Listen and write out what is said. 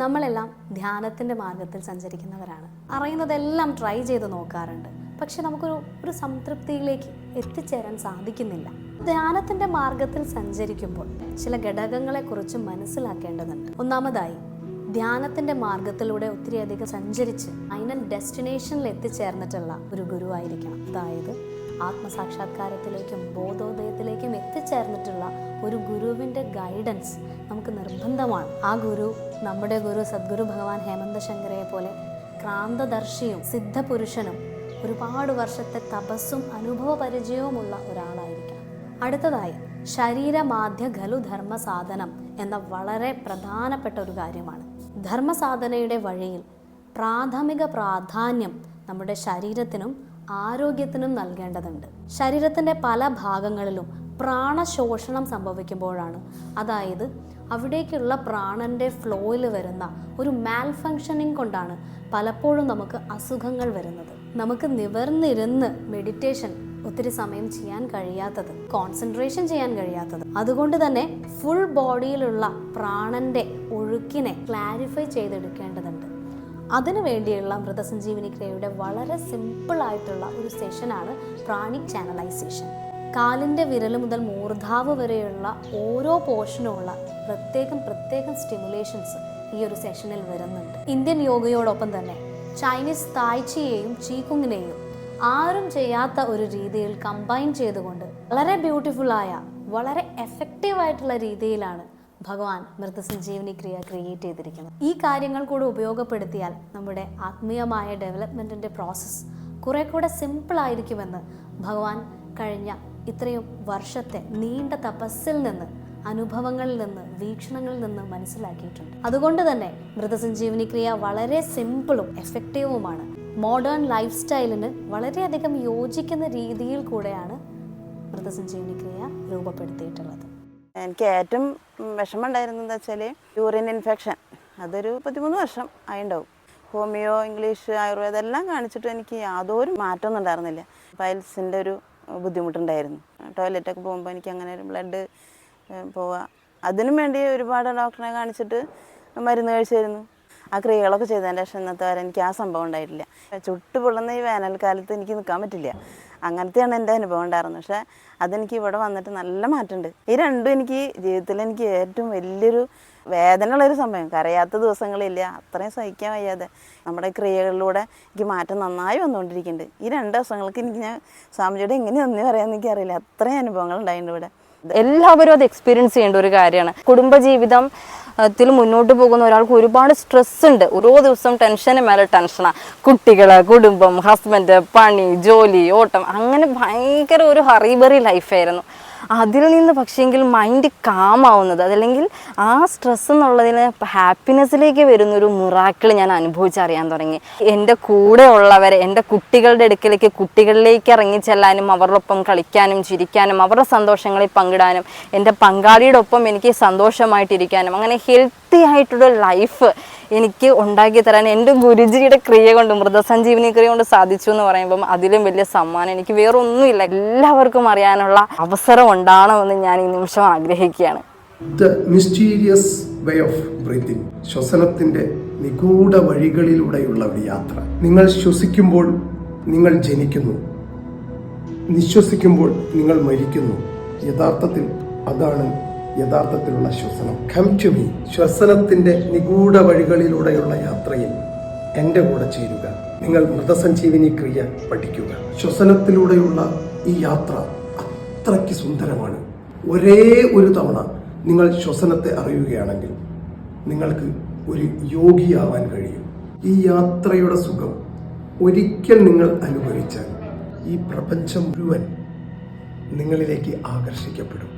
നമ്മളെല്ലാം ധ്യാനത്തിൻ്റെ മാർഗത്തിൽ സഞ്ചരിക്കുന്നവരാണ്. അറിയുന്നതെല്ലാം ട്രൈ ചെയ്ത് നോക്കാറുണ്ട്. പക്ഷെ നമുക്കൊരു സംതൃപ്തിയിലേക്ക് എത്തിച്ചേരാൻ സാധിക്കുന്നില്ല. ധ്യാനത്തിൻ്റെ മാർഗത്തിൽ സഞ്ചരിക്കുമ്പോൾ ചില ഘടകങ്ങളെക്കുറിച്ച് മനസ്സിലാക്കേണ്ടതുണ്ട്. ഒന്നാമതായി, ധ്യാനത്തിൻ്റെ മാർഗത്തിലൂടെ ഒത്തിരിയധികം സഞ്ചരിച്ച് ഫൈനൽ ഡെസ്റ്റിനേഷനിൽ എത്തിച്ചേർന്നിട്ടുള്ള ഒരു ഗുരുവായിരിക്കണം. അതായത് ആത്മസാക്ഷാത്കാരത്തിലേക്കും ബോധോദയത്തിലേക്കും എത്തിച്ചേർന്നിട്ടുള്ള ഒരു ഗുരുവിൻ്റെ ഗൈഡൻസ് നമുക്ക് നിർബന്ധമാണ്. ആ ഗുരു നമ്മുടെ ഗുരു സദ്ഗുരു ഭഗവാൻ ഹേമന്ത ശങ്കരയെ പോലെ ക്രാന്തദർശിയും സിദ്ധപുരുഷനും ഒരുപാട് വർഷത്തെ തപസ്സും അനുഭവ പരിചയവുമുള്ള ഒരാളായിരിക്കണം. അടുത്തതായി, ശരീരമാധ്യ ഖലു ധർമ്മസാധനം എന്ന വളരെ പ്രധാനപ്പെട്ട ഒരു കാര്യമാണ്. ധർമ്മസാധനയുടെ വഴിയിൽ പ്രാഥമിക പ്രാധാന്യം നമ്മുടെ ശരീരത്തിനും ആരോഗ്യത്തിനും നൽകേണ്ടതുണ്ട്. ശരീരത്തിൻ്റെ പല ഭാഗങ്ങളിലും പ്രാണശോഷണം സംഭവിക്കുമ്പോഴാണ്, അതായത് അവിടേക്കുള്ള പ്രാണന്റെ ഫ്ലോയിൽ വരുന്ന ഒരു മാൽ ഫങ്ഷനിങ് കൊണ്ടാണ് പലപ്പോഴും നമുക്ക് അസുഖങ്ങൾ വരുന്നത്. നമുക്ക് നിവർന്നിരുന്ന് മെഡിറ്റേഷൻ ഒത്തിരി സമയം ചെയ്യാൻ കഴിയാത്തത്, കോൺസെൻട്രേഷൻ ചെയ്യാൻ കഴിയാത്തത്, അതുകൊണ്ട് തന്നെ ഫുൾ ബോഡിയിലുള്ള പ്രാണന്റെ ഒഴുക്കിനെ ക്ലാരിഫൈ ചെയ്തെടുക്കേണ്ടതുണ്ട്. അതിനു വേണ്ടിയുള്ള മൃതസഞ്ജീവനി ക്രിയയുടെ വളരെ സിമ്പിളായിട്ടുള്ള ഒരു സെഷനാണ് പ്രാണിക് ചാനലൈസേഷൻ. കാലിൻ്റെ വിരൽ മുതൽ മൂർധാവ് വരെയുള്ള ഓരോ പോർഷനുമുള്ള പ്രത്യേകം സ്റ്റിമുലേഷൻസ് ഈ ഒരു സെഷനിൽ വരുന്നുണ്ട്. ഇന്ത്യൻ യോഗയോടൊപ്പം തന്നെ ചൈനീസ് തായ്ചിയെയും ചീകുങ്ങിനെയും ആരും ചെയ്യാത്ത ഒരു രീതിയിൽ കമ്പൈൻ ചെയ്തുകൊണ്ട് വളരെ ബ്യൂട്ടിഫുള്ളായ, വളരെ എഫക്റ്റീവായിട്ടുള്ള രീതിയിലാണ് ഭഗവാൻ മൃതസഞ്ജീവനി ക്രിയ ക്രിയേറ്റ് ചെയ്തിരിക്കുന്നത്. ഈ കാര്യങ്ങൾ കൂടെ ഉപയോഗപ്പെടുത്തിയാൽ നമ്മുടെ ആത്മീയമായ ഡെവലപ്മെൻറ്റിൻ്റെ പ്രോസസ്സ് കുറെ കൂടെ സിമ്പിളായിരിക്കുമെന്ന് ഭഗവാൻ കഴിഞ്ഞ ഇത്രയും വർഷത്തെ നീണ്ട തപസ്സിൽ നിന്ന്, അനുഭവങ്ങളിൽ നിന്ന്, വീക്ഷണങ്ങളിൽ നിന്ന് മനസ്സിലാക്കിയിട്ടുണ്ട്. അതുകൊണ്ട് തന്നെ മൃതസഞ്ജീവനി ക്രിയ വളരെ സിമ്പിളും എഫക്റ്റീവുമാണ്. മോഡേൺ ലൈഫ് സ്റ്റൈലിന് വളരെയധികം യോജിക്കുന്ന രീതിയിൽ കൂടെയാണ് മൃതസഞ്ജീവനി ക്രിയ രൂപപ്പെടുത്തിയിട്ടുള്ളത്. എനിക്ക് ഏറ്റവും വിഷമം ഉണ്ടായിരുന്നതെന്ന് വെച്ചാൽ യൂറിൻ ഇൻഫെക്ഷൻ. അതൊരു 13 വർഷം ആയിണ്ടാവും. ഹോമിയോ, ഇംഗ്ലീഷ്, ആയുർവേദം എല്ലാം കാണിച്ചിട്ട് എനിക്ക് യാതൊരു മാറ്റമൊന്നും ഉണ്ടായിരുന്നില്ല. പൈൽസിൻ്റെ ഒരു ബുദ്ധിമുട്ടുണ്ടായിരുന്നു. ടോയ്ലറ്റൊക്കെ പോകുമ്പോൾ എനിക്ക് അങ്ങനെ ഒരു ബ്ലഡ് പോവുക. അതിനും വേണ്ടി ഒരുപാട് ഡോക്ടറെ കാണിച്ചിട്ട് മരുന്ന് കഴിച്ചിരുന്നു. ആ ക്രിയകളൊക്കെ ചെയ്തതിൻ്റെ ശേഷം ഇന്നത്തെ വരെ എനിക്ക് ആ സംഭവം ഉണ്ടായിട്ടില്ല. ചുട്ട് പൊള്ളുന്ന ഈ വേനൽക്കാലത്ത് എനിക്ക് നിൽക്കാൻ പറ്റില്ല. അങ്ങനത്തെയാണ് എൻ്റെ അനുഭവം ഉണ്ടായിരുന്നത്. പക്ഷേ അതെനിക്ക് ഇവിടെ വന്നിട്ട് നല്ല മാറ്റമുണ്ട്. ഈ രണ്ടും എനിക്ക് ജീവിതത്തിൽ എനിക്ക് ഏറ്റവും വലിയൊരു വേദനയുള്ളൊരു സംഭവം. കരയാത്ത ദിവസങ്ങളില്ല, അത്രയും സഹിക്കാൻ വയ്യാതെ നമ്മുടെ ക്രിയകളിലൂടെ എനിക്ക് മാറ്റം നന്നായി വന്നുകൊണ്ടിരിക്കുന്നുണ്ട്. ഈ 2 ദിവസങ്ങൾക്ക് എനിക്ക് ഞാൻ സ്വാമിജിയുടെ എങ്ങനെ നന്ദി പറയാമെന്ന് എനിക്കറിയില്ല. അത്രയും അനുഭവങ്ങൾ ഉണ്ടായിട്ടുണ്ട് ഇവിടെ. എല്ലാവരും അത് എക്സ്പീരിയൻസ് ചെയ്യേണ്ട ഒരു കാര്യമാണ്. കുടുംബജീവിതത്തിൽ മുന്നോട്ട് പോകുന്ന ഒരാൾക്ക് ഒരുപാട് സ്ട്രെസ് ഉണ്ട്. ഓരോ ദിവസവും ടെൻഷന് മേലെ ടെൻഷനാണ്. കുട്ടികള്, കുടുംബം, ഹസ്ബൻഡ്, പണി, ജോലി, ഓട്ടം, അങ്ങനെ ഭയങ്കര ഒരു ഹറിബറി ലൈഫായിരുന്നു. അതിൽ നിന്ന് പക്ഷേങ്കിൽ മൈൻഡ് കാമാവുന്നത്, അതല്ലെങ്കിൽ ആ സ്ട്രെസ് എന്നുള്ളതിന് ഹാപ്പിനെസ്സിലേക്ക് വരുന്നൊരു മിറാക്കിൾ ഞാൻ അനുഭവിച്ചറിയാൻ തുടങ്ങി. എൻ്റെ കൂടെ ഉള്ളവരെ, എൻ്റെ കുട്ടികളുടെ അടുക്കലേക്ക്, കുട്ടികളിലേക്ക് ഇറങ്ങി ചെല്ലാനും അവരുടെ ഒപ്പം കളിക്കാനും ചിരിക്കാനും അവരുടെ സന്തോഷങ്ങളിൽ പങ്കിടാനും എൻ്റെ പങ്കാളിയുടെ ഒപ്പം എനിക്ക് സന്തോഷമായിട്ടിരിക്കാനും അങ്ങനെ ഹെൽത്തി ആയിട്ടുള്ള ലൈഫ് എനിക്ക് ഉണ്ടാക്കി തരാൻ എൻ്റെ ഗുരുജിയുടെ ക്രിയ കൊണ്ട്, മൃതസഞ്ജീവനി ക്രിയ കൊണ്ട് സാധിച്ചു എന്ന് പറയുമ്പം അതിലും വലിയ സമ്മാനം എനിക്ക് വേറെ ഒന്നുമില്ല. എല്ലാവർക്കും അറിയാനുള്ള അവസരം ഉണ്ടാവണമെന്ന് ഞാൻ ഈ നിമിഷം ആഗ്രഹിക്കുകയാണ്. The mysterious way of breathing, ശ്വസനത്തിന്റെ നിഗൂഢ വഴികളിലൂടെയുള്ള ഒരു യാത്ര. നിങ്ങൾ ശ്വസിക്കുമ്പോൾ നിങ്ങൾ ജനിക്കുന്നു, നിശ്വസിക്കുമ്പോൾ നിങ്ങൾ മരിക്കുന്നു. യഥാർത്ഥത്തിൽ അതാണ് യഥാർത്ഥത്തിലുള്ള ശ്വസനം. Come to me. ശ്വസനത്തിന്റെ നിഗൂഢ വഴികളിലൂടെയുള്ള യാത്രയിൽ എൻ്റെ കൂടെ ചേരുക. നിങ്ങൾ മൃതസഞ്ജീവനി ക്രിയ പഠിക്കുക. ശ്വസനത്തിലൂടെയുള്ള ഈ യാത്ര അത്രയ്ക്ക് സുന്ദരമാണ്. ഒരേ ഒരു തവണ നിങ്ങൾ ശ്വസനത്തെ അറിയുകയാണെങ്കിൽ നിങ്ങൾക്ക് ഒരു യോഗിയാവാൻ കഴിയും. ഈ യാത്രയുടെ സുഖം ഒരിക്കൽ നിങ്ങൾ അനുഭവിച്ചാൽ ഈ പ്രപഞ്ചം മുഴുവൻ നിങ്ങളിലേക്ക് ആകർഷിക്കപ്പെടും.